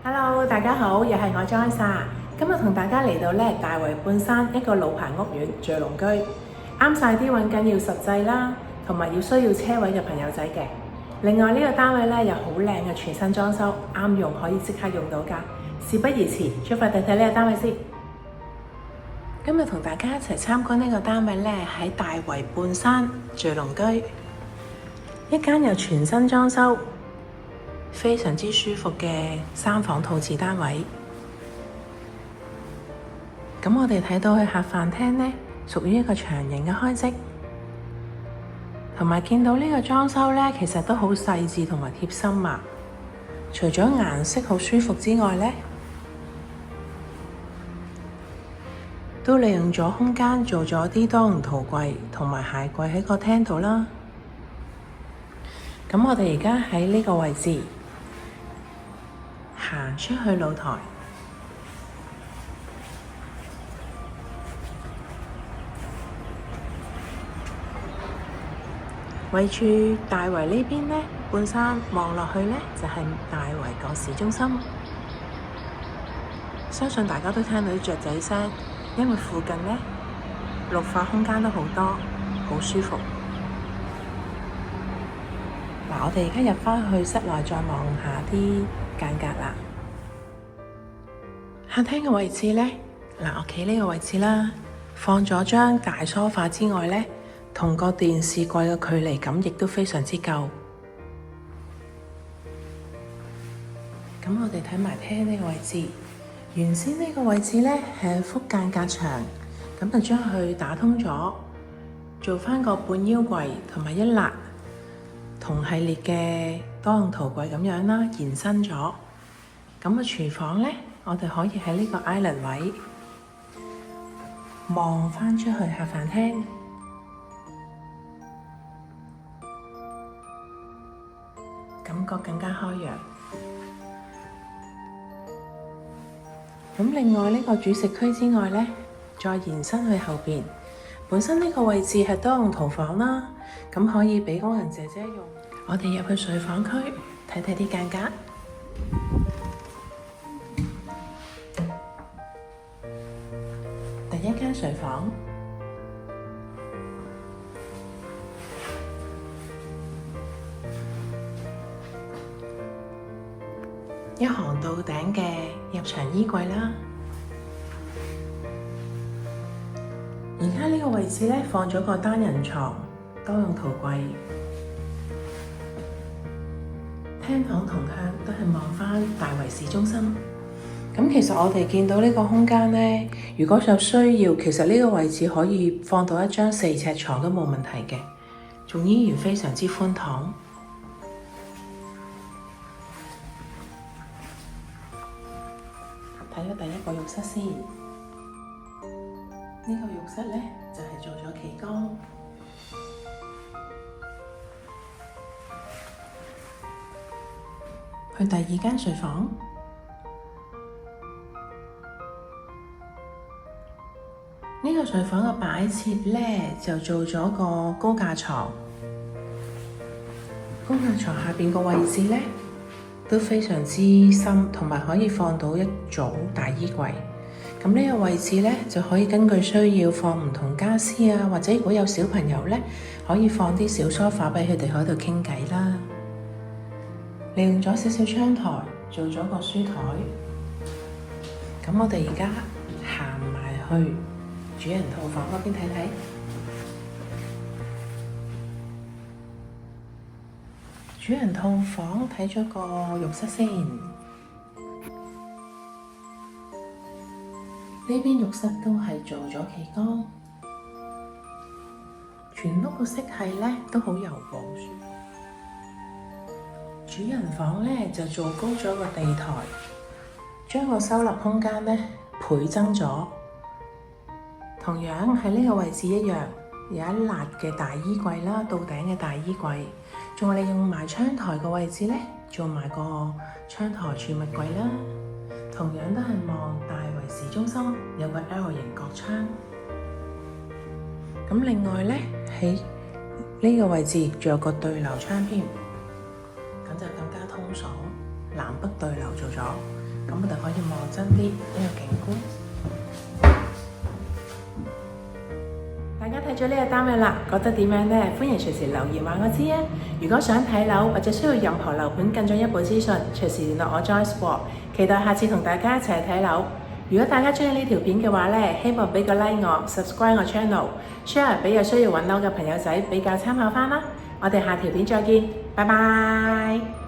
Hello，大家好，又係我 Joyce。今日同大家嚟到大圍半山一個老牌屋苑聚龍居，啱晒啲揾緊要實際啦，同埋要需要車位嘅朋友仔嘅。另外呢個單位有好靚嘅全新裝修，啱用可以即刻用到㗎。事不宜遲，出發睇睇呢個單位先。今日同大家一齊參觀呢個單位喺大圍半山聚龍居，一間有全新裝修，非常之舒服嘅3房套廁單位。咁我哋睇到佢客飯廳屬於一個長形嘅開式，同埋見到呢個裝修其實都好細緻同埋貼心啊。除咗顏色好舒服之外都利用咗空間做咗啲多用途櫃同埋鞋櫃喺個廳度啦。咁我哋而家喺呢個位置行出去露台，位處大圍呢邊半山望落去就係大圍個市中心。相信大家都聽到啲雀仔聲，因為附近綠化空間都好多，好舒服。我哋而家入返去室內，再望下啲間隔啦。客廳嘅位置我企呢個位置啦，放咗張大梳化之外同個電視櫃嘅距離感亦都非常之夠。咁我哋睇埋廳呢個位置，原先呢個位置係一幅間隔牆，咁就將佢打通咗，做返個半腰櫃同埋一辣同系列嘅多用途櫃咁樣啦，延伸咗。咁個廚房我哋可以喺呢個 island 位望返出去客飯廳，感覺更加開揚。咁另外呢個主食區之外再延伸去後邊，本身呢個位置係多用途房啦，咁可以俾工人姐姐用。我哋入去睡房區睇睇啲間隔。第一間睡房，一行到頂嘅入牆衣櫃啦。而家呢個位置放咗個單人床，多用途櫃。廳房同向都係望返大圍市中心。咁其實我哋見到呢個空間如果有需要，其實呢個位置可以放到一張4尺床都冇問題嘅，仲依然非常之寬敞。睇咗第一個浴室先，呢個浴室就係做咗企缸。去第二間睡房，呢個睡房嘅擺設就做咗個高架床，高架床下邊個位置都非常之深，同埋可以放到一組大衣櫃。咁呢個位置就可以根據需要放唔同家私啊，或者如果有小朋友可以放啲小梳化俾佢哋喺度傾偈啦。利用咗少少窗台做咗個書台。咁我哋而家行埋去主人套房嗰邊睇睇。主人套房睇咗個浴室先，呢邊浴室都係做咗企缸，全屋個色系都好柔和舒服。主人房就做高咗個地台，將個收納空間倍增咗。同樣喺呢個位置一樣，有一辣嘅大衣櫃啦，到頂嘅大衣櫃，仲利用埋窗台個位置做埋個窗台儲物櫃啦。同樣都係望大圍市中心，有個 L 型角窗。咁另外喺呢個位置仲有個對流窗添。咁就更加通爽，南北對流做咗。咁我哋可以望真啲呢個景觀。大家睇咗呢個單位啦，覺得點樣呢？歡迎隨時留言話我知啊！如果想睇樓或者需要任何樓盤更進一步資訊，隨時聯絡我 Joyce 喎。期待下次同大家一齊睇樓。如果大家中意呢條片嘅話呢，希望俾個 like 我 ，subscribe 我 channel，share 俾有需要揾樓嘅朋友仔比較參考返啦。我哋下條片再見，拜拜。